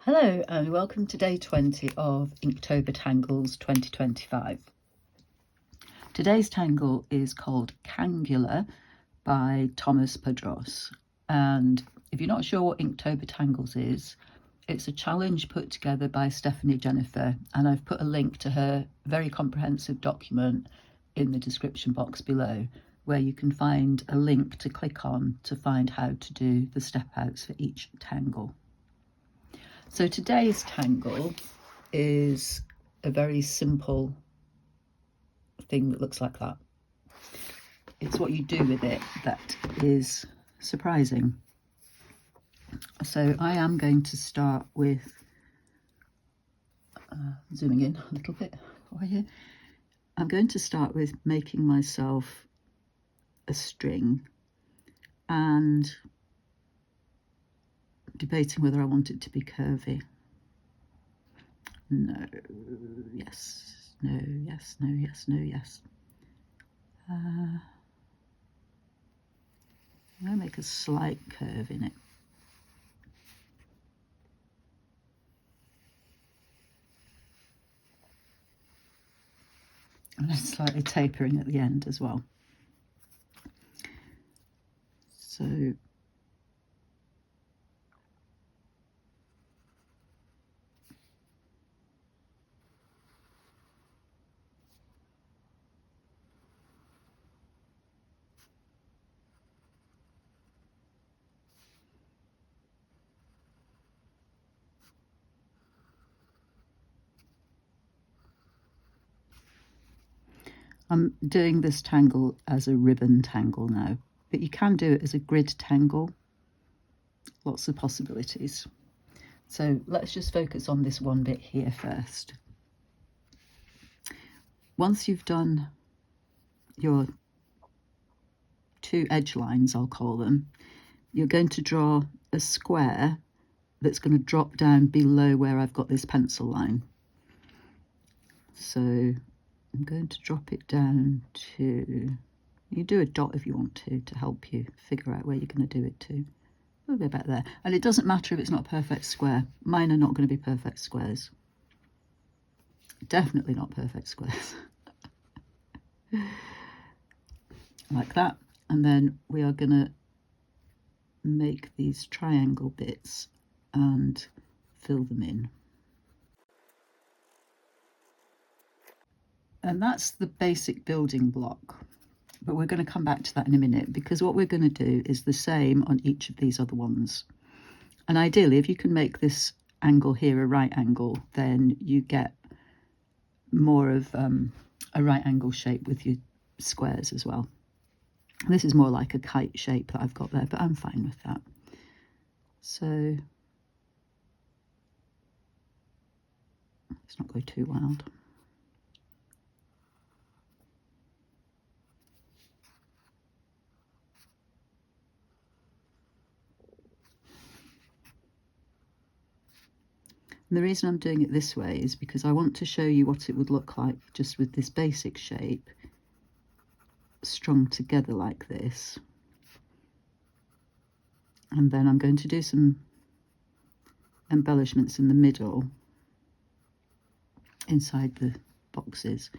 Hello and welcome to day 20 of Inktober Tangles 2025. Today's tangle is called Kangular by Tomas Padros, and if you're not sure what Inktober Tangles is, it's a challenge put together by Stephanie Jennifer, and I've put a link to her very comprehensive document in the description box below, where you can find a link to click on to find how to do the step outs for each tangle. So today's tangle is a very simple thing that looks like that. It's what you do with it that is surprising. So I am going to start with, zooming in a little bit for you, I'm going to start with making myself a string and debating whether I want it to be curvy. No, yes, no, yes, no, yes, no, yes. I'll make a slight curve in it. And then slightly tapering at the end as well. So I'm doing this tangle as a ribbon tangle now, but you can do it as a grid tangle. Lots of possibilities. So let's just focus on this one bit here first. Once you've done your two edge lines, I'll call them, you're going to draw a square that's going to drop down below where I've got this pencil line. So I'm going to drop it down to, you do a dot if you want to help you figure out where you're going to do it to. A little bit about there. And it doesn't matter if it's not a perfect square. Mine are not going to be perfect squares. Definitely not perfect squares. Like that. And then we are going to make these triangle bits and fill them in. And that's the basic building block, but we're going to come back to that in a minute, because what we're going to do is the same on each of these other ones. And ideally, if you can make this angle here a right angle, then you get more of a right angle shape with your squares as well. This is more like a kite shape that I've got there, but I'm fine with that. So let's not go too wild. And the reason I'm doing it this way is because I want to show you what it would look like just with this basic shape strung together like this. And then I'm going to do some embellishments in the middle inside the boxes.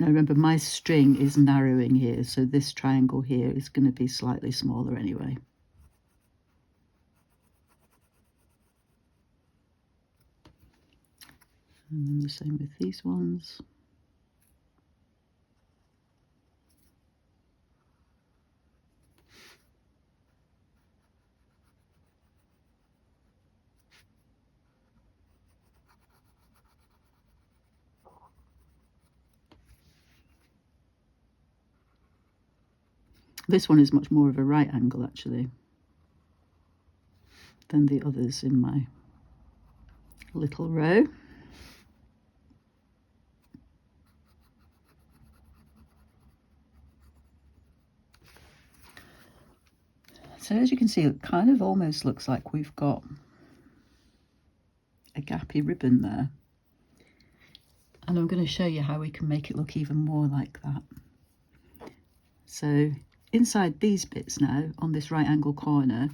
Now remember, my string is narrowing here, so this triangle here is going to be slightly smaller anyway. And then the same with these ones. This one is much more of a right angle actually than the others in my little row. So as you can see, it kind of almost looks like we've got a gappy ribbon there. And I'm going to show you how we can make it look even more like that. So inside these bits now, on this right angle corner,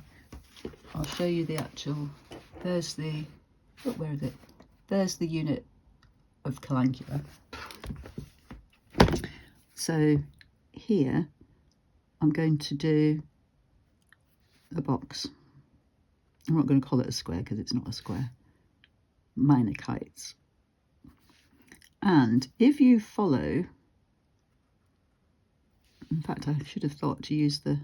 I'll show you the actual, there's the, oh, where is it? There's the unit of Kangular. So here I'm going to do a box. I'm not going to call it a square because it's not a square. Minor kites. And if you follow, in fact I should have thought to use the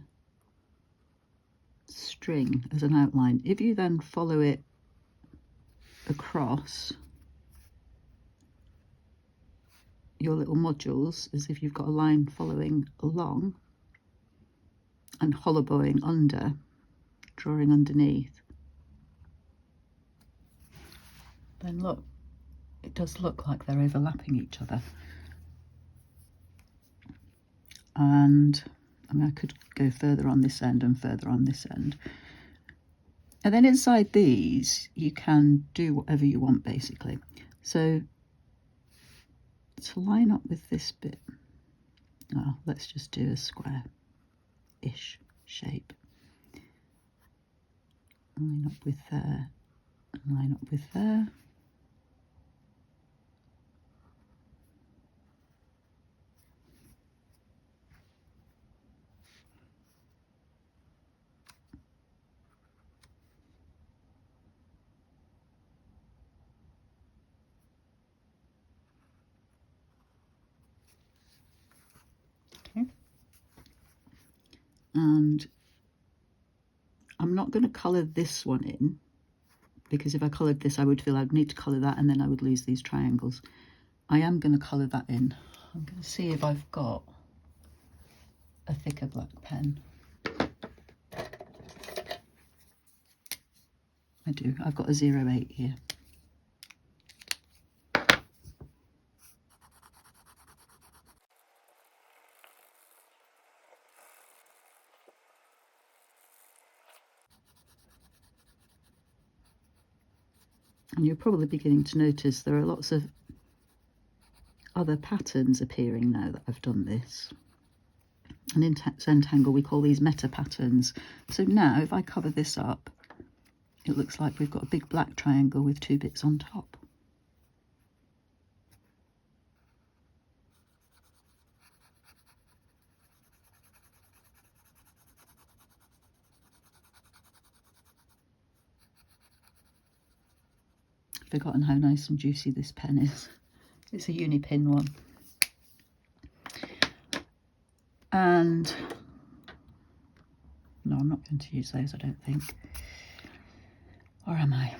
string as an outline. If you then follow it across your little modules as if you've got a line following along and hollow bowing under, drawing underneath, then look, it does look like they're overlapping each other. And I mean, I could go further on this end and further on this end. And then inside these, you can do whatever you want, basically. So to line up with this bit, well, let's just do a square-ish shape. Line up with there, and line up with there. And I'm not going to colour this one in, because if I coloured this I would feel I'd need to colour that and then I would lose these triangles. I am going to colour that in. I'm going to see if I've got a thicker black pen. I do. I've got a 08 here. And you're probably beginning to notice there are lots of other patterns appearing now that I've done this. And in Zentangle we call these meta patterns. So now if I cover this up, it looks like we've got a big black triangle with two bits on top. I've forgotten how nice and juicy this pen is. It's a uni pin one. And no, I'm not going to use those, I don't think. Or am I?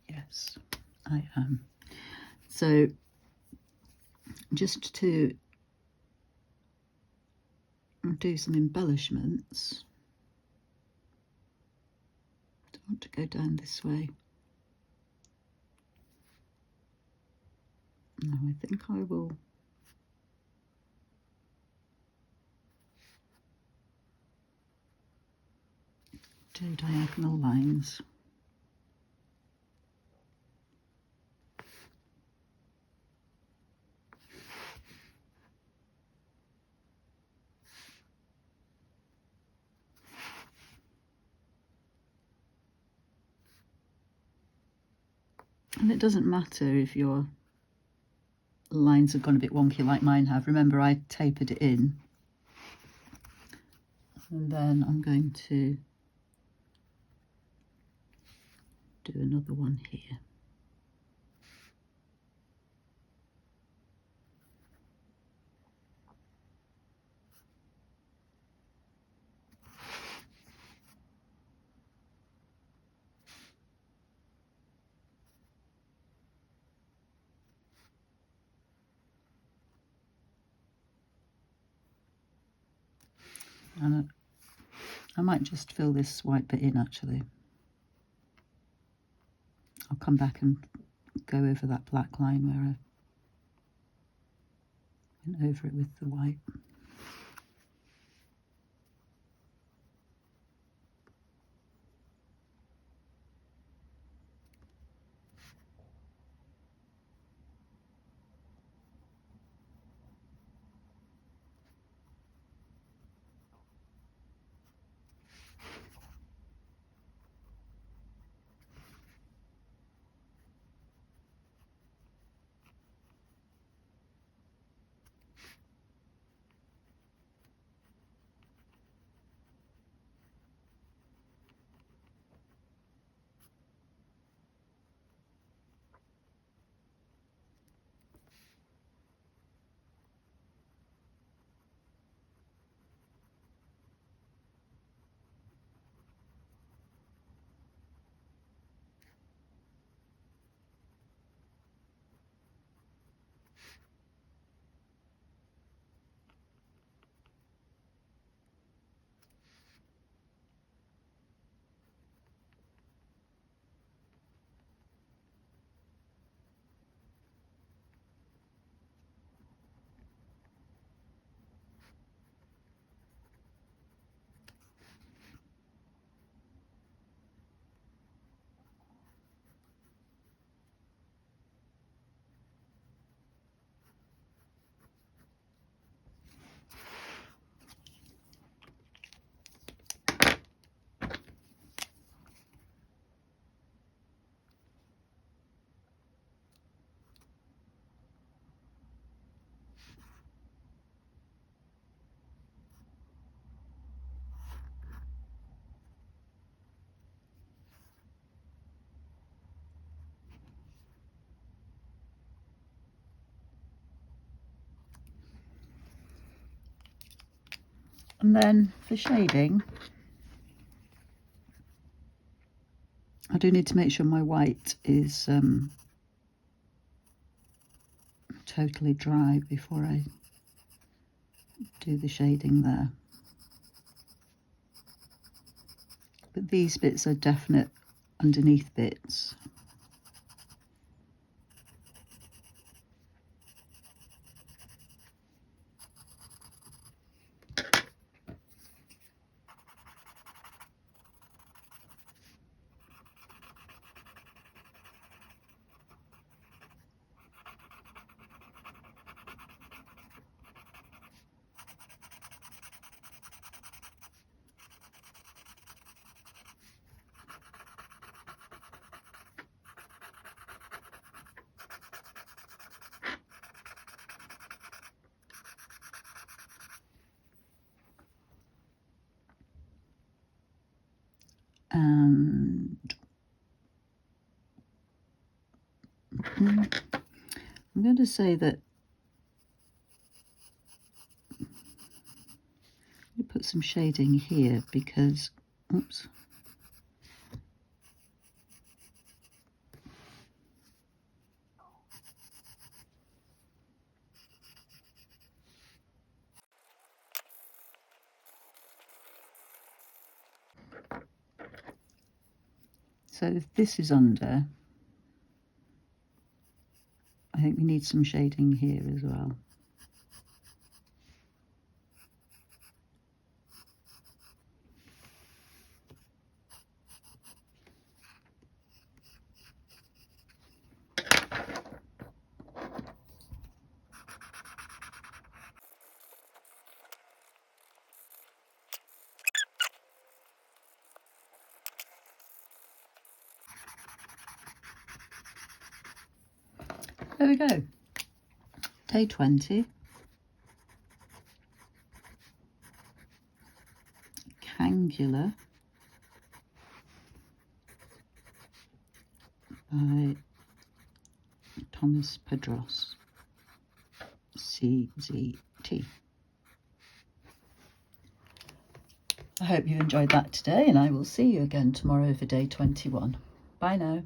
Yes, I am. So just to do some embellishments, I want to go down this way. No, I think I will do diagonal lines. And it doesn't matter if your lines have gone a bit wonky like mine have. Remember, I tapered it in. And then I'm going to do another one here. And I might just fill this white bit in actually. I'll come back and go over that black line where I went over it with the white. And then for shading, I do need to make sure my white is totally dry before I do the shading there. But these bits are definite underneath bits. And I'm going to say that I put some shading here because, oops, so if this is under, I think we need some shading here as well. There we go. Day 20. Kangular by Tomas Padros, CZT. I hope you enjoyed that today, and I will see you again tomorrow for day 21. Bye now.